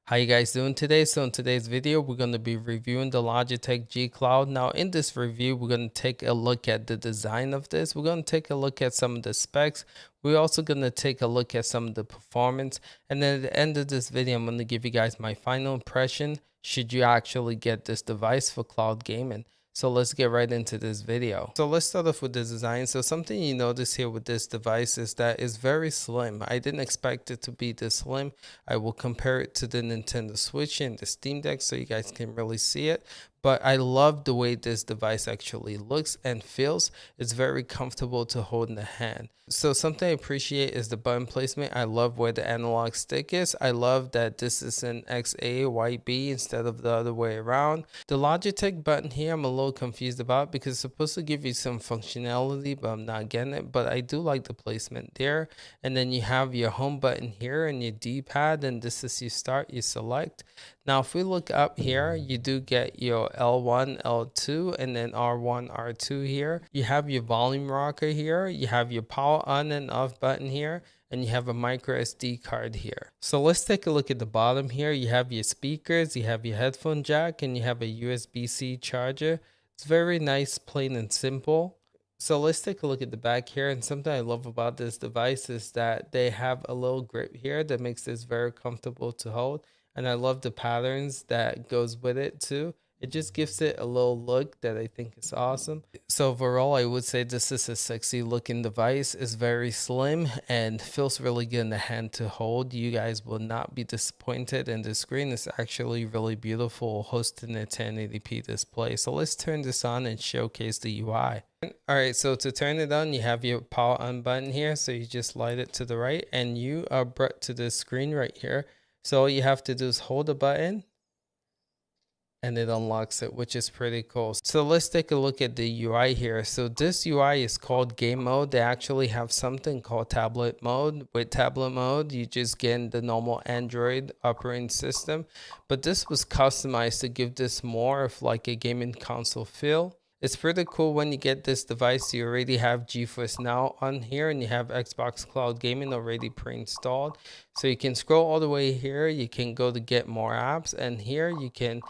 How you guys doing today? So in today's video, we're going to be reviewing the Logitech G Cloud. Now in this review, we're going to take a look at the design of this. We're going to take a look at some of the specs. We're also going to take a look at some of the performance. And then at the end of this video, I'm going to give you guys my final impression should you actually get this device for cloud gaming. So let's get right into this video. So let's start off with the design. So something you notice here with this device is that it's very slim. I didn't expect it to be this slim. I will compare it to the Nintendo Switch and the Steam Deck so you guys can really see it. But I love the way this device actually looks and feels. It's very comfortable to hold in the hand. So something I appreciate is the button placement. I love where the analog stick is. I love that this is an XA/YB instead of the other way around. The Logitech button here I'm a little confused about because it's supposed to give you some functionality, but I'm not getting it. But I do like the placement there. And then you have your home button here and your D-pad, and this is you start, you select. Now if we look up here, you do get your L1, L2, and then R1, R2 here. You have your volume rocker here. You have your power on and off button here, and you have a micro SD card here. So let's take a look at the bottom here. You have your speakers, you have your headphone jack, and you have a USB-C charger. It's very nice, plain and simple. So let's take a look at the back here, and something I love about this device is that they have a little grip here that makes this very comfortable to hold, and I love the patterns that goes with it too. It just gives it a little look that I think is awesome. So overall, I would say this is a sexy looking device. It's very slim and feels really good in the hand to hold. You guys will not be disappointed, and the screen is actually really beautiful, hosting a 1080p display. So let's turn this on and showcase the UI. All right, so to turn it on, you have your power on button here. So you just slide it to the right and you are brought to the screen right here. So all you have to do is hold the button and it unlocks it, which is pretty cool. So let's take a look at the UI here. So this UI is called game mode. They actually have something called tablet mode. With tablet mode, you just get the normal Android operating system, but this was customized to give this more of like a gaming console feel. It's pretty cool when you get this device. You already have Geforce Now on here and you have Xbox Cloud Gaming already pre-installed. So you can scroll all the way here. You can go to get more apps, and here you can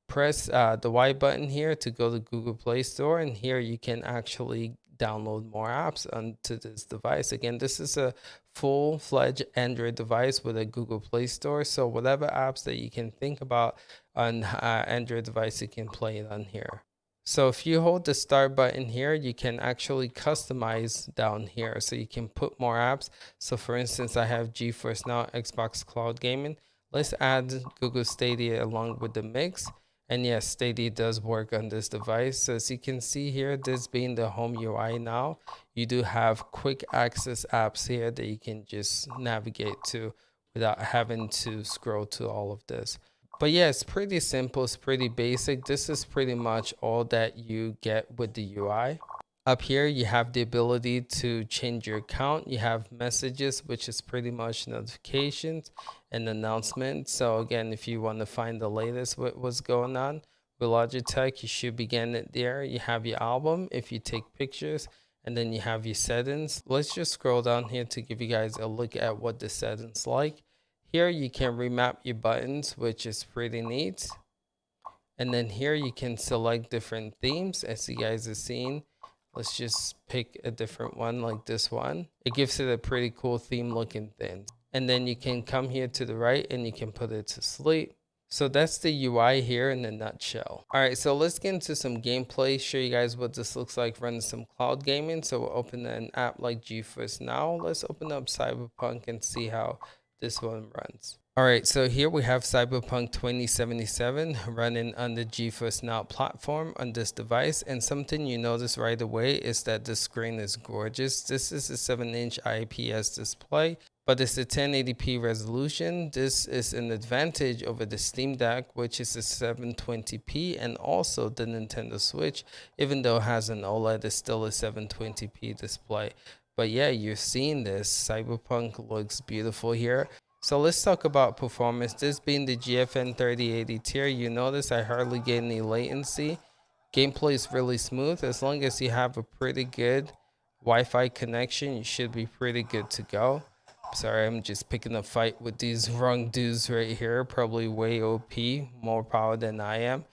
press the Y button here to go to Google Play Store, and here you can actually download more apps onto this device. Again, this is a full-fledged Android device with a Google Play Store, so whatever apps that you can think about on Android device, you can play it on here. So if you hold the start button here, you can actually customize down here. So you can put more apps. So for instance, I have Geforce Now, Xbox Cloud Gaming. Let's add Google Stadia along with the mix. And yes, Stadia does work on this device. So as you can see here, this being the home UI now, you do have quick access apps here that you can just navigate to without having to scroll to all of this. But yeah, it's pretty simple, it's pretty basic. This is pretty much all that you get with the UI. Up here, you have the ability to change your account. You have messages, which is pretty much notifications and announcements. So again, if you want to find the latest what's going on with Logitech, you should be getting it there. You have your album if you take pictures, and then you have your settings. Let's just scroll down here to give you guys a look at what the settings like. Here you can remap your buttons, which is pretty neat. And then here you can select different themes as you guys are seeing. Let's just pick a different one like this one. It gives it a pretty cool theme looking thing. And then you can come here to the right and you can put it to sleep. So that's the UI here in a nutshell. All right, so let's get into some gameplay, show you guys what this looks like running some cloud gaming. So we'll open an app like Geforce Now. Let's open up Cyberpunk and see how this one runs. All right, so here we have Cyberpunk 2077 running on the Geforce Now platform on this device. And something you notice right away is that the screen is gorgeous. This is a 7-inch IPS display, but it's a 1080p resolution. This is an advantage over the Steam Deck, which is a 720p, and also the Nintendo Switch, even though it has an OLED, it's still a 720p display. But yeah, you're seeing this. Cyberpunk looks beautiful here. So let's talk about performance. This being the GFN 3080 tier, you notice I hardly get any latency. Gameplay is really smooth. As long as you have a pretty good Wi-Fi connection, you should be pretty good to go. Sorry, I'm just picking a fight with these wrong dudes right here. Probably way OP, more power than I am.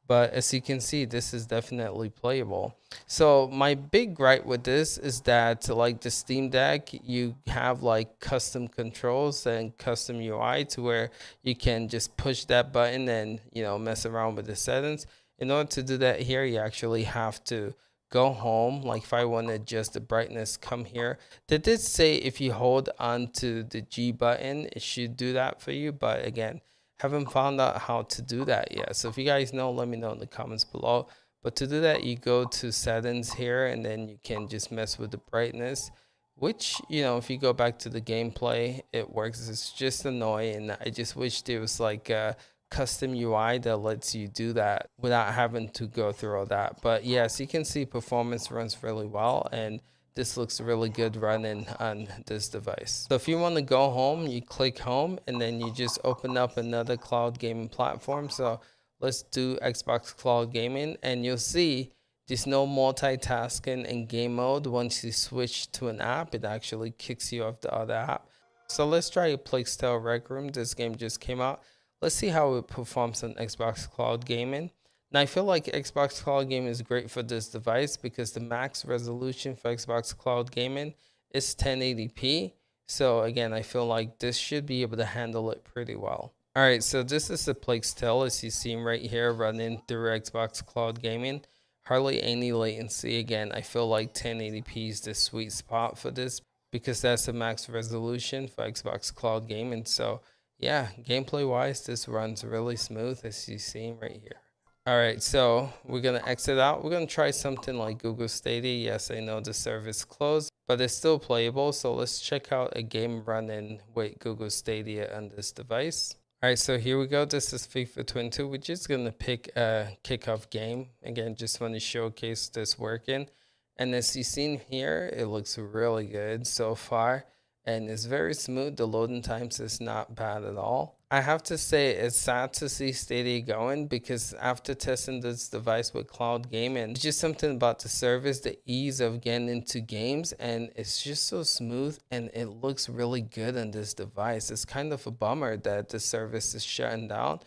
But as you can see, this is definitely playable. So my big gripe with this is that like the Steam Deck, you have like custom controls and custom UI to where you can just push that button and, you know, mess around with the settings. In order to do that here, you actually have to go home. Like if I want to adjust the brightness, come here. They did say if you hold onto the G button, it should do that for you. But again, haven't found out how to do that yet. So if you guys know, let me know in the comments below. But to do that, you go to settings here and then you can just mess with the brightness, which, you know, if you go back to the gameplay, it works. It's just annoying. I just wish there was like a custom UI that lets you do that without having to go through all that. But yes, you can see performance runs really well, and this looks really good running on this device. So if you want to go home, you click home and then you just open up another cloud gaming platform. So let's do Xbox Cloud Gaming, and you'll see there's no multitasking in game mode. Once you switch to an app, it actually kicks you off the other app. So let's try a Plague Tale Rec Room. This game just came out. Let's see how it performs on Xbox Cloud Gaming. Now, I feel like Xbox Cloud Gaming is great for this device because the max resolution for Xbox Cloud Gaming is 1080p. So again, I feel like this should be able to handle it pretty well. All right, so this is the Plague Tale, as you see right here, running through Xbox Cloud Gaming. Hardly any latency. Again, I feel like 1080p is the sweet spot for this because that's the max resolution for Xbox Cloud Gaming. So yeah, gameplay wise, this runs really smooth, as you see right here. All right, so we're gonna exit out. We're gonna try something like Google Stadia. Yes, I know the service closed, but it's still playable. So let's check out a game running with Google Stadia on this device. All right, so here we go. This is FIFA 22. We're just gonna pick a kickoff game. Again, just want to showcase this working. And as you've seen here, it looks really good so far. And it's very smooth. The loading times is not bad at all. I have to say it's sad to see Stadia going because after testing this device with cloud gaming, it's just something about the service, the ease of getting into games, and it's just so smooth and it looks really good on this device. It's kind of a bummer that the service is shutting down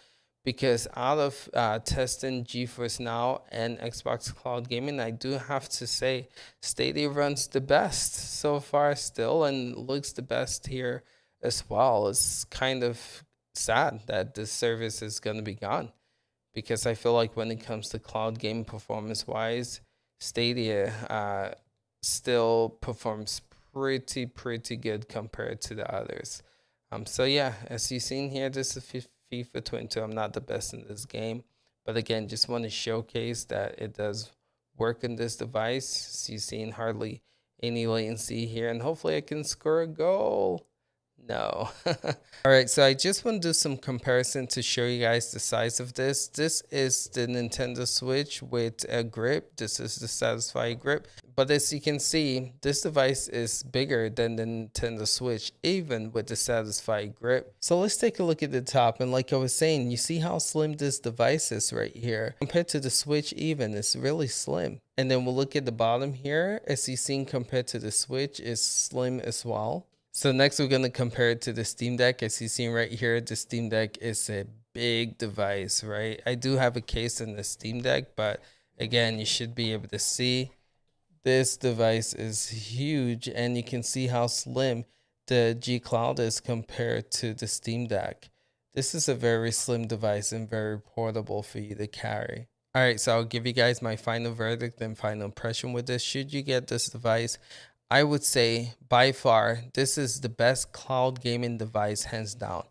because out of testing Geforce Now and Xbox Cloud Gaming, I do have to say Stadia runs the best so far still and looks the best here as well. It's kind of sad that this service is going to be gone because I feel like when it comes to cloud game performance wise, Stadia still performs pretty good compared to the others. So yeah, as you've seen here, this is FIFA 22. I'm not the best in this game, but again, just want to showcase that it does work on this device. So you've seen hardly any latency here, and hopefully I can score a goal. No. All right, so I just want to do some comparison to show you guys the size of this. This is the Nintendo Switch with a grip. This is the Satisfy grip. But as you can see, this device is bigger than the Nintendo Switch, even with the Satisfy grip. So let's take a look at the top. And like I was saying, you see how slim this device is right here. Compared to the Switch even, it's really slim. And then we'll look at the bottom here. As you've seen, compared to the Switch, is slim as well. So next we're going to compare it to the Steam Deck. As you see right here, the Steam Deck is a big device, right? I do have a case in the Steam Deck, but again, you should be able to see this device is huge, and you can see how slim the G Cloud is compared to the Steam Deck. This is a very slim device and very portable for you to carry. All right, so I'll give you guys my final verdict and final impression with this. Should you get this device, I would say by far, this is the best cloud gaming device, hands down.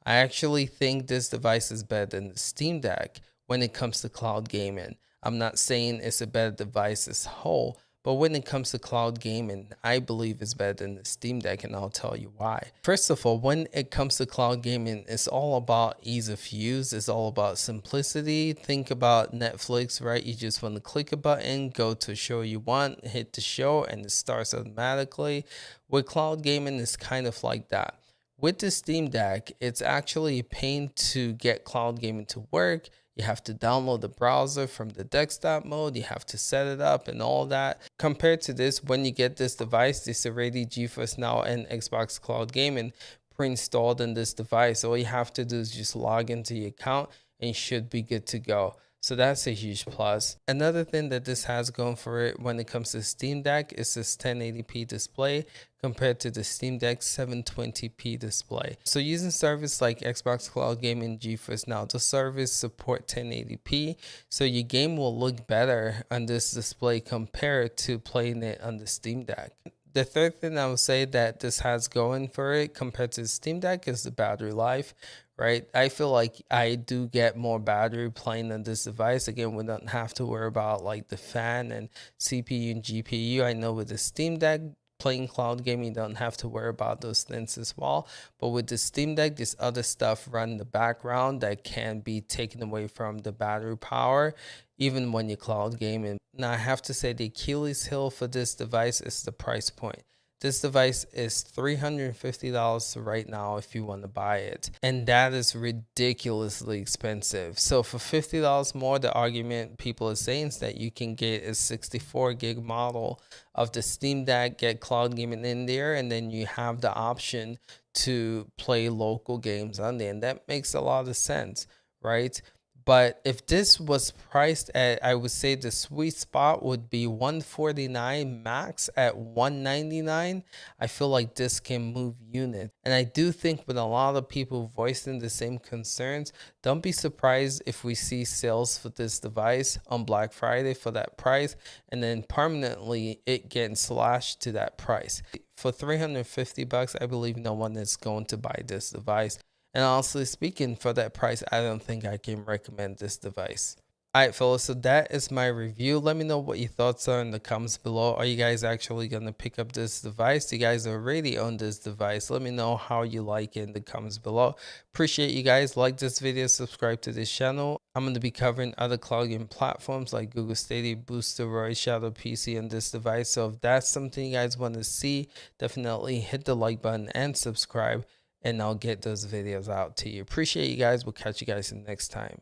I actually think this device is better than the Steam Deck when it comes to cloud gaming. I'm not saying it's a better device as a whole, but when it comes to cloud gaming, I believe it's better than the Steam Deck, and I'll tell you why. First of all, when it comes to cloud gaming, it's all about ease of use. It's all about simplicity. Think about Netflix, right? You just want to click a button, go to a show you want, hit the show, and it starts automatically. With cloud gaming, it's kind of like that. With the Steam Deck, it's actually a pain to get cloud gaming to work. You have to download the browser from the desktop mode. You have to set it up and all that. Compared to this, when you get this device, this already GeForce Now and Xbox Cloud Gaming pre-installed in this device. All you have to do is just log into your account and you should be good to go. So that's a huge plus. Another thing that this has going for it when it comes to Steam Deck is this 1080p display compared to the Steam Deck 720p display. So using service like Xbox Cloud Gaming, GeForce Now, the service support 1080p, so your game will look better on this display compared to playing it on the Steam Deck. The third thing I would say that this has going for it compared to the Steam Deck is the battery life, right? I feel like I do get more battery playing on this device. Again, we don't have to worry about like the fan and CPU and GPU. I know with the Steam Deck, playing cloud gaming, you don't have to worry about those things as well. But with the Steam Deck, this other stuff run in the background that can be taken away from the battery power, even when you cloud gaming. Now, I have to say the Achilles heel for this device is the price point. This device is $350 right now if you want to buy it. And that is ridiculously expensive. So for $50 more, the argument people are saying is that you can get a 64 gig model of the Steam Deck, get cloud gaming in there, and then you have the option to play local games on there. And that makes a lot of sense, right? But if this was priced at, I would say the sweet spot would be $149 max at $199. I feel like this can move units. And I do think with a lot of people voicing the same concerns, don't be surprised if we see sales for this device on Black Friday for that price, and then permanently it getting slashed to that price. For $350, I believe no one is going to buy this device. And honestly speaking, for that price, I don't think I can recommend this device. Alright fellas, so that is my review. Let me know what your thoughts are in the comments below. Are you guys actually going to pick up this device? You guys already own this device. Let me know how you like it in the comments below. Appreciate you guys. Like this video, subscribe to this channel. I'm going to be covering other cloud gaming platforms like Google Stadia, Boosteroid, Shadow PC on this device. So if that's something you guys want to see, definitely hit the like button and subscribe, and I'll get those videos out to you. Appreciate you guys. We'll catch you guys next time.